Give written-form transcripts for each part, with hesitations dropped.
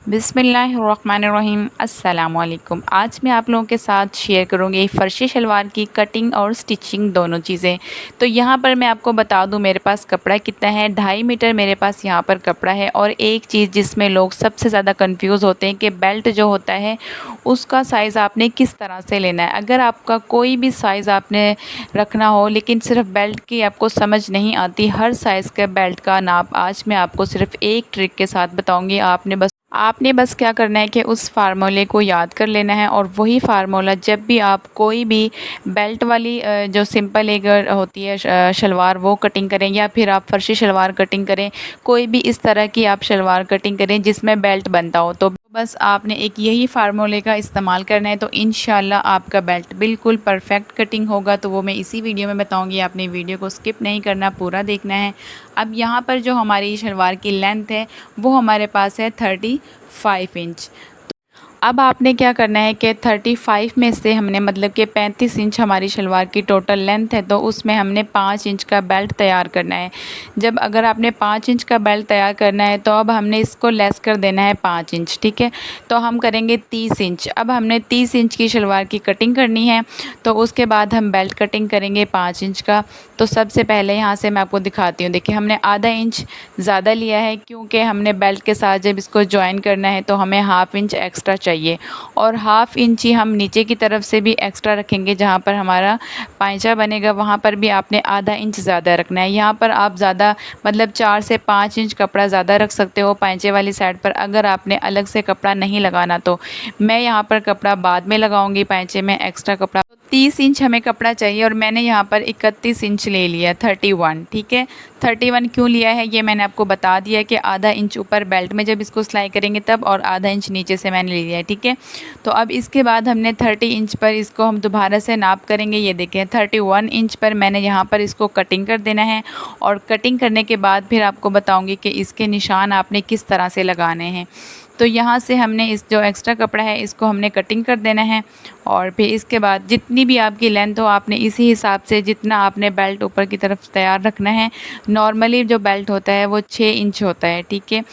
बिस्मिल्लाहिर्रहमानिर्रहीम अस्सलामुअलैकुम। आज मैं आप लोगों के साथ शेयर करूँगी फ़र्शी शलवार की कटिंग और स्टिचिंग दोनों चीज़ें। तो यहाँ पर मैं आपको बता दूँ मेरे पास कपड़ा कितना है, 2.5 मीटर मेरे पास यहाँ पर कपड़ा है। और एक चीज़ जिसमें लोग सबसे ज़्यादा कंफ्यूज होते हैं कि बेल्ट जो होता है उसका साइज़ आपने किस तरह से लेना है। अगर आपका कोई भी साइज़ आपने रखना हो लेकिन सिर्फ बेल्ट की आपको समझ नहीं आती, हर साइज़ के बेल्ट का नाप आज मैं आपको सिर्फ एक ट्रिक के साथ बताऊँगी। आपने बस क्या करना है कि उस फार्मूले को याद कर लेना है और वही फार्मूला जब भी आप कोई भी बेल्ट वाली जो सिंपल एक होती है शलवार वो कटिंग करें, या फिर आप फर्शी शलवार कटिंग करें, कोई भी इस तरह की आप शलवार कटिंग करें जिसमें बेल्ट बनता हो, तो बस आपने एक यही फार्मूले का इस्तेमाल करना है। तो इंशाल्लाह आपका बेल्ट बिल्कुल परफेक्ट कटिंग होगा। तो वो मैं इसी वीडियो में बताऊंगी, आपने वीडियो को स्किप नहीं करना, पूरा देखना है। अब यहाँ पर जो हमारी शलवार की लेंथ है वो हमारे पास है 35 इंच। अब आपने क्या करना है कि 35 में से हमने मतलब कि 35 इंच हमारी शलवार की टोटल लेंथ है, तो उसमें हमने 5 इंच का बेल्ट तैयार करना है। जब अगर आपने 5 इंच का बेल्ट तैयार करना है तो अब हमने इसको लेस कर देना है 5 इंच, ठीक है। तो हम करेंगे 30 इंच। अब हमने 30 इंच की शलवार की कटिंग करनी है, तो उसके बाद हम बेल्ट कटिंग करेंगे 5 इंच का। तो सबसे पहले यहाँ से मैं आपको दिखाती हूँ। देखिए हमने आधा इंच ज़्यादा लिया है क्योंकि हमने बेल्ट के साथ जब इसको जॉइन करना है तो हमें हाफ इंच एक्स्ट्रा चाहिए, और हाफ इंच ही हम नीचे की तरफ से भी एक्स्ट्रा रखेंगे। जहाँ पर हमारा पांचा बनेगा वहाँ पर भी आपने आधा इंच ज़्यादा रखना है। यहाँ पर आप ज़्यादा मतलब 4 से 5 इंच कपड़ा ज़्यादा रख सकते हो पांचे वाली साइड पर, अगर आपने अलग से कपड़ा नहीं लगाना तो। मैं यहाँ पर कपड़ा बाद में लगाऊंगी पांचे में एक्स्ट्रा कपड़ा। 30 इंच हमें कपड़ा चाहिए और मैंने यहाँ पर 31 इंच ले लिया, 31, ठीक है। 31 क्यों लिया है ये मैंने आपको बता दिया कि आधा इंच ऊपर बेल्ट में जब इसको सिलाई करेंगे तब, और आधा इंच नीचे से मैंने ले लिया है, ठीक है। तो अब इसके बाद हमने 30 इंच पर इसको हम दोबारा से नाप करेंगे। ये देखें 31 इंच पर मैंने यहाँ पर इसको कटिंग कर देना है, और कटिंग करने के बाद फिर आपको बताऊँगी कि इसके निशान आपने किस तरह से लगाने हैं। तो यहाँ से हमने इस जो एक्स्ट्रा कपड़ा है इसको हमने कटिंग कर देना है, और फिर इसके बाद जितनी भी आपकी लेंथ हो आपने इसी हिसाब से जितना आपने बेल्ट ऊपर की तरफ तैयार रखना है। नॉर्मली जो बेल्ट होता है वो 6 इंच होता है, ठीक है।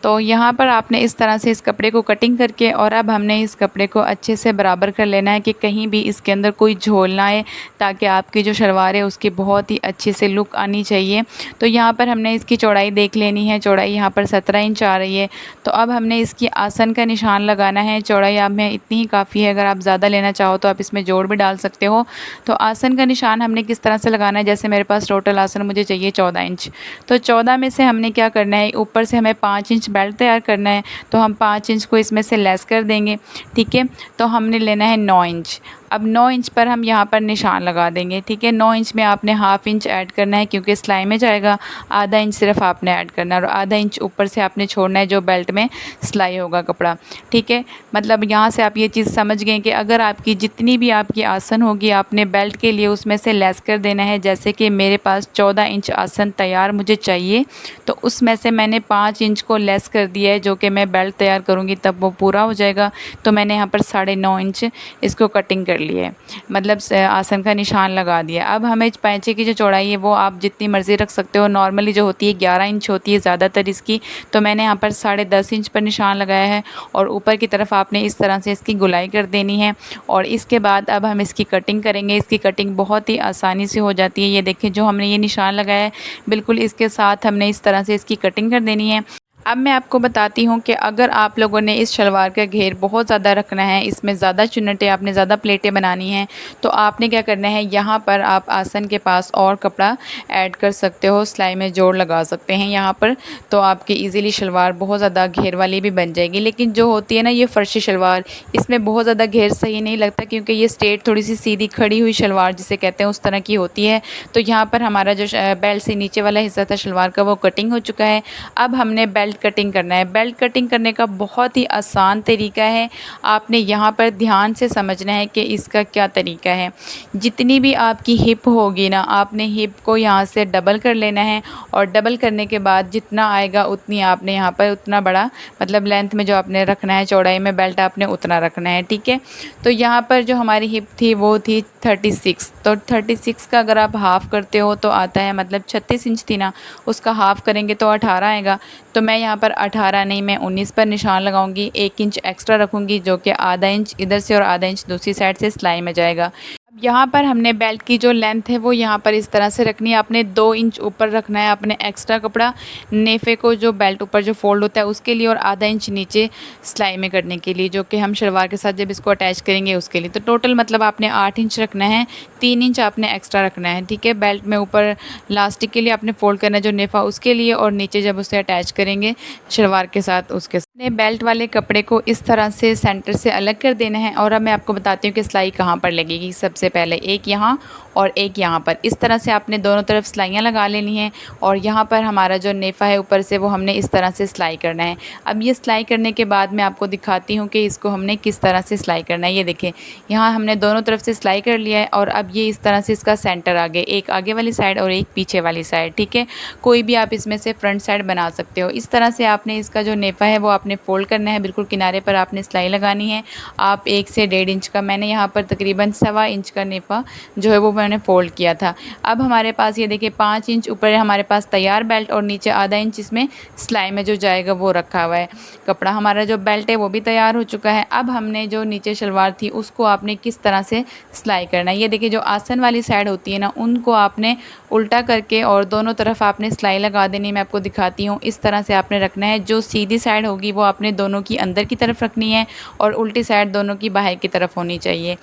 तो यहाँ पर आपने इस तरह से इस कपड़े को कटिंग करके, और अब हमने इस कपड़े को अच्छे से बराबर कर लेना है कि कहीं भी इसके अंदर कोई झोल ना आए, ताकि आपकी जो शलवार है उसकी बहुत ही अच्छे से लुक आनी चाहिए। तो यहाँ पर हमने इसकी चौड़ाई देख लेनी है, चौड़ाई यहाँ पर 17 इंच आ रही है। तो अब हमने इसकी आसन का निशान लगाना है। चौड़ाई आप में इतनी ही काफ़ी है, अगर आप ज़्यादा लेना चाहो तो आप इसमें जोड़ भी डाल सकते हो। तो आसन का निशान हमने किस तरह से लगाना है, जैसे मेरे पास टोटल आसन मुझे चाहिए 14 इंच, तो 14 में से हमने क्या करना है, ऊपर से हमें 5 इंच बेल्ट तैयार करना है, तो हम 5 इंच को इसमें से लेस कर देंगे, ठीक है। तो हमने लेना है 9 इंच। अब 9 इंच पर हम यहाँ पर निशान लगा देंगे, ठीक है। 9 इंच में आपने हाफ इंच ऐड करना है क्योंकि सिलाई में जाएगा, आधा इंच सिर्फ आपने ऐड करना है, और आधा इंच ऊपर से आपने छोड़ना है जो बेल्ट में सिलाई होगा कपड़ा, ठीक है। मतलब यहाँ से आप ये चीज़ समझ गए कि अगर आपकी जितनी भी आपकी आसन होगी आपने बेल्ट के लिए उसमें से लेस कर देना है। जैसे कि मेरे पास 14 इंच आसन तैयार मुझे चाहिए, तो उसमें से मैंने 5 इंच को लेस कर दिया है, जो कि मैं बेल्ट तैयार करूँगी तब वो पूरा हो जाएगा। तो मैंने यहाँ पर 9.5 इंच इसको कटिंग कर लिए, मतलब आसन का निशान लगा दिया। अब हमें पैंचे की जो चौड़ाई है वो आप जितनी मर्ज़ी रख सकते हो। नॉर्मली जो होती है 11 इंच होती है ज़्यादातर इसकी, तो मैंने यहाँ पर 10.5 इंच पर निशान लगाया है, और ऊपर की तरफ आपने इस तरह से इसकी गुलाई कर देनी है। और इसके बाद अब हम इसकी कटिंग करेंगे। इसकी कटिंग बहुत ही आसानी से हो जाती है। ये देखें जो हमने ये निशान लगाया है बिल्कुल इसके साथ हमने इस तरह से इसकी कटिंग कर देनी है। अब मैं आपको बताती हूँ कि अगर आप लोगों ने इस शलवार का घेर बहुत ज़्यादा रखना है, इसमें ज़्यादा चुन्नटें आपने ज़्यादा प्लेटें बनानी हैं, तो आपने क्या करना है, यहाँ पर आप आसन के पास और कपड़ा ऐड कर सकते हो, सिलाई में जोड़ लगा सकते हैं यहाँ पर। तो आपकी इजीली शलवार बहुत ज़्यादा घेर वाली भी बन जाएगी। लेकिन जो होती है ना ये फ़र्शी शलवार, इसमें बहुत ज़्यादा घेर सही नहीं लगता क्योंकि ये स्ट्रेट थोड़ी सी सीधी खड़ी हुई शलवार जिसे कहते हैं उस तरह की होती है। तो यहाँ पर हमारा जो बेल्ट से नीचे वाला हिस्सा था शलवार का वो कटिंग हो चुका है। अब हमने बेल्ट कटिंग करना है। बेल्ट कटिंग करने का बहुत ही आसान तरीका है, आपने यहाँ पर ध्यान से समझना है कि इसका क्या तरीका है। जितनी भी आपकी हिप होगी ना, आपने हिप को यहाँ से डबल कर लेना है, और डबल करने के बाद जितना आएगा उतनी आपने यहाँ पर उतना बड़ा मतलब लेंथ में जो आपने रखना है, चौड़ाई में बेल्ट आपने उतना रखना है, ठीक है। तो यहाँ पर जो हमारी हिप थी वो थी 36, तो 36 का अगर आप हाफ़ करते हो तो आता है मतलब 36 इंच थी ना, उसका हाफ़ करेंगे तो 18 आएगा। तो मैं यहाँ पर 18 नहीं, मैं 19 पर निशान लगाऊंगी। 1 इंच एक्स्ट्रा रखूंगी जो कि आधा इंच इधर से और आधा इंच दूसरी साइड से सिलाई में जाएगा। अब यहाँ पर हमने बेल्ट की जो लेंथ है वो यहाँ पर इस तरह से रखनी है। आपने 2 इंच ऊपर रखना है अपने एक्स्ट्रा कपड़ा नेफे को, जो बेल्ट ऊपर जो फोल्ड होता है उसके लिए, और आधा इंच नीचे सिलाई में करने के लिए, जो कि हम शलवार के साथ जब इसको अटैच करेंगे उसके लिए। तो टोटल मतलब आपने 8 इंच रखना है, 3 इंच आपने एक्स्ट्रा रखना है, ठीक है। बेल्ट में ऊपर लास्टिक के लिए आपने फोल्ड करना है जो नेफा उसके लिए, और नीचे जब उसे अटैच करेंगे शलवार के साथ उसके बेल्ट वाले कपड़े को इस तरह से सेंटर से अलग कर देना है। और अब मैं आपको बताती हूँ कि सिलाई कहाँ पर लगेगी। सबसे पहले एक यहाँ और एक यहाँ पर, इस तरह से आपने दोनों तरफ सिलाइयाँ लगा लेनी हैं। और यहाँ पर हमारा जो नेफा है ऊपर से वो हमने इस तरह से सिलाई करना है। अब ये सिलाई करने के बाद मैं आपको दिखाती हूँ कि इसको हमने किस तरह से सिलाई करना है। ये देखें, यहाँ हमने दोनों तरफ से सिलाई कर लिया है, और अब ये इस तरह से इसका सेंटर आगे, एक आगे वाली साइड और एक पीछे वाली साइड, ठीक है। कोई भी आप इसमें से फ्रंट साइड बना सकते हो। इस तरह से आपने इसका जो नेफा है वो आपने फोल्ड करना है, बिल्कुल किनारे पर आपने सिलाई लगानी है। आप 1 से 1.5 इंच का, मैंने यहाँ पर तकरीबन 1.25 इंच का नेफा जो है वो मैंने फोल्ड किया था। अब हमारे पास ये देखिए 5 इंच ऊपर हमारे पास तैयार बेल्ट, और नीचे आधा इंच इसमें सिलाई में जो जाएगा वो रखा हुआ है कपड़ा। हमारा जो बेल्ट है वो भी तैयार हो चुका है। अब हमने जो नीचे शलवार थी उसको आपने किस तरह से सिलाई करना है। ये देखिए, जो आसन वाली साइड होती है ना, उनको आपने उल्टा करके और दोनों तरफ आपने सिलाई लगा देनी। मैं आपको दिखाती हूँ, इस तरह से आपने रखना है। जो सीधी साइड होगी वो आपने दोनों की अंदर की तरफ रखनी है, और उल्टी साइड दोनों की बाहर की तरफ होनी चाहिए,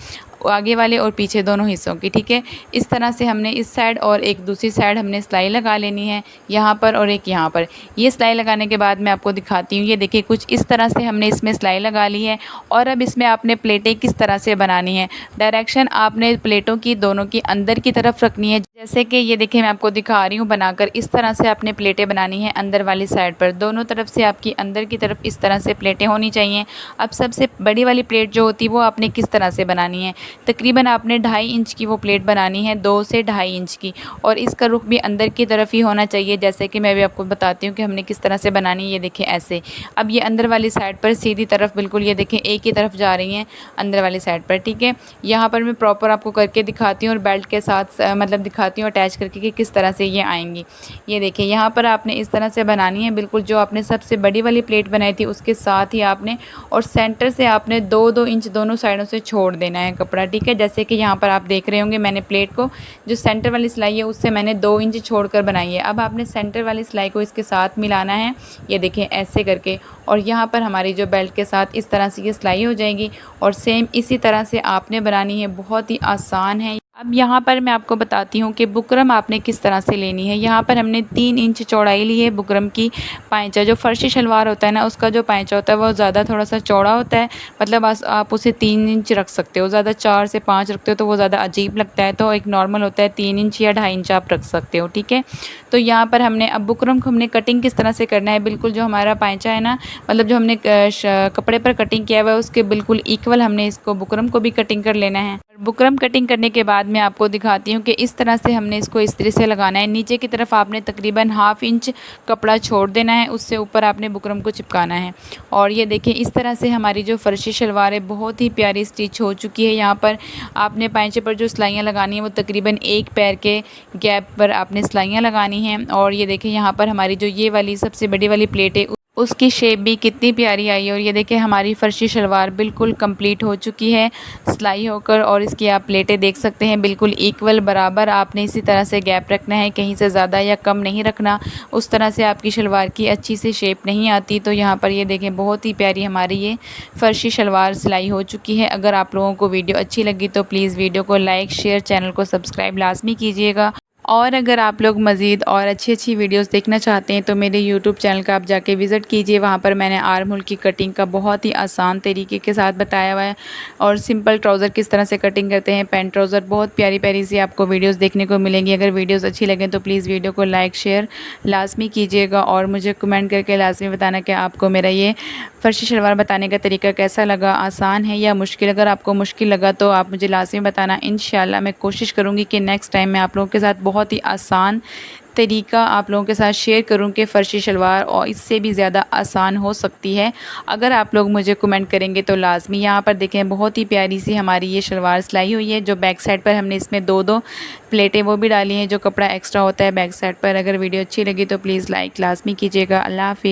आगे वाले और पीछे दोनों हिस्सों की, ठीक है। इस तरह से हमने इस साइड और एक दूसरी साइड हमने सिलाई लगा लेनी है, यहाँ पर और एक यहाँ पर। ये सिलाई लगाने के बाद मैं आपको दिखाती हूँ। ये देखिए, कुछ इस तरह से हमने इसमें सिलाई लगा ली है। और अब इसमें आपने प्लेटें किस तरह से बनानी है। डायरेक्शन आपने प्लेटों की दोनों की अंदर की तरफ रखनी है। जैसे कि ये देखिए, मैं आपको दिखा रही हूँ बनाकर। इस तरह से आपने प्लेटें बनानी है अंदर वाली साइड पर, दोनों तरफ से आपकी अंदर की तरफ इस तरह से प्लेटें होनी चाहिए। अब सबसे बड़ी वाली प्लेट जो होती है वो आपने किस तरह से बनानी है। तकरीबन आपने 2.5 इंच की वो प्लेट बनानी है, 2 से 2.5 इंच की, और इसका रुख भी अंदर की तरफ ही होना चाहिए। जैसे कि मैं भी आपको बताती हूँ कि हमने किस तरह से बनानी है। ये देखें ऐसे। अब ये अंदर वाली साइड पर सीधी तरफ बिल्कुल, ये देखें एक ही तरफ जा रही हैं अंदर वाली साइड पर, ठीक है। यहाँ पर मैं प्रॉपर आपको करके दिखाती हूँ, और बेल्ट के साथ मतलब दिखाती हूँ अटैच करके कि किस तरह से ये आएंगी। ये देखिए, यहाँ पर आपने इस तरह से बनानी है बिल्कुल, जो आपने सबसे बड़ी वाली प्लेट बनाई थी उसके साथ ही आपने, और सेंटर से आपने 2-2 इंच दोनों साइडों से छोड़ देना है कपड़ा, ठीक है। जैसे कि यहाँ पर आप देख रहे होंगे, मैंने प्लेट को जो सेंटर वाली सिलाई है उससे मैंने 2 इंच छोड़कर बनाई है। अब आपने सेंटर वाली सिलाई को इसके साथ मिलाना है, ये देखें ऐसे करके, और यहाँ पर हमारी जो बेल्ट के साथ इस तरह से ये सिलाई हो जाएगी। और सेम इसी तरह से आपने बनानी है, बहुत ही आसान है। अब यहाँ पर मैं आपको बताती हूँ कि बुकरम आपने किस तरह से लेनी है। यहाँ पर हमने 3 इंच चौड़ाई ली है बुकरम की। पाइचा जो फर्शी शलवार होता है ना, उसका जो पाइचा होता है वो ज़्यादा थोड़ा सा चौड़ा होता है, मतलब आप उसे 3 इंच रख सकते हो। ज़्यादा 4 से 5 रखते हो तो वो ज़्यादा अजीब लगता है, तो एक नॉर्मल होता है 3 इंच या 2.5 इंच आप रख सकते हो, ठीक है। तो यहाँ पर हमने अब बुकरम को हमने कटिंग किस तरह से करना है, बिल्कुल जो हमारा पाइचा है ना, मतलब जो हमने कपड़े पर कटिंग किया हुआ है उसके बिल्कुल इक्वल हमने इसको बुकरम को भी कटिंग कर लेना है। बुकरम कटिंग करने के बाद मैं आपको दिखाती हूँ कि इस तरह से हमने इसको इस्त्री से लगाना है। नीचे की तरफ आपने तकरीबन 1/2 इंच कपड़ा छोड़ देना है, उससे ऊपर आपने बुकरम को चिपकाना है। और ये देखिए, इस तरह से हमारी जो फर्शी शलवार है बहुत ही प्यारी स्टिच हो चुकी है। यहाँ पर आपने पाइचे पर जो सिलाइयाँ लगानी है वो तकरीबन 1 पैर के गैप पर आपने सिलाइयाँ लगानी हैं। और ये देखिए, यहाँ पर हमारी जो ये वाली सबसे बड़ी वाली प्लेट है उसकी शेप भी कितनी प्यारी आई है। और ये देखिए, हमारी फर्शी शलवार बिल्कुल कंप्लीट हो चुकी है सिलाई होकर। और इसकी आप प्लेटें देख सकते हैं बिल्कुल इक्वल बराबर, आपने इसी तरह से गैप रखना है, कहीं से ज़्यादा या कम नहीं रखना, उस तरह से आपकी शलवार की अच्छी से शेप नहीं आती। तो यहाँ पर ये देखें, बहुत ही प्यारी हमारी ये फर्शी शलवार सिलाई हो चुकी है। अगर आप लोगों को वीडियो अच्छी लगी तो प्लीज़ वीडियो को लाइक शेयर, चैनल को सब्सक्राइब लाजमी कीजिएगा। और अगर आप लोग मज़ीद और अच्छी वीडियोस देखना चाहते हैं तो मेरे यूट्यूब चैनल का आप जाके विज़िट कीजिए। वहाँ पर मैंने आर्म होल की कटिंग का बहुत ही आसान तरीके के साथ बताया हुआ है, और सिंपल ट्राउज़र किस तरह से कटिंग करते हैं, पैंट ट्राउज़र, बहुत प्यारी प्यारी सी आपको वीडियोस देखने को मिलेंगी। अगर वीडियोस अच्छी लगें तो प्लीज़ वीडियो को लाइक शेयर लाजमी कीजिएगा, और मुझे कमेंट करके लाजमी बताना कि आपको मेरा ये फर्शी शलवार बताने का तरीका कैसा लगा, आसान है या मुश्किल। अगर आपको मुश्किल लगा तो आप मुझे लाजमी बताना। इंशाल्लाह मैं कोशिश करूँगी कि नेक्स्ट टाइम मैं आप लोगों के साथ बहुत ही आसान तरीका आप लोगों के साथ शेयर करूं कि फ़र्शी शलवार और इससे भी ज़्यादा आसान हो सकती है। अगर आप लोग मुझे कमेंट करेंगे तो लाजमी। यहाँ पर देखें, बहुत ही प्यारी सी हमारी ये शलवार सिलाई हुई है। जो बैक साइड पर हमने इसमें 2-2 प्लेटें वो भी डाली हैं, जो कपड़ा एक्स्ट्रा होता है बैक साइड पर। अगर वीडियो अच्छी लगी तो प्लीज़ लाइक लाजमी कीजिएगा। अल्लाह हाफ़िज़।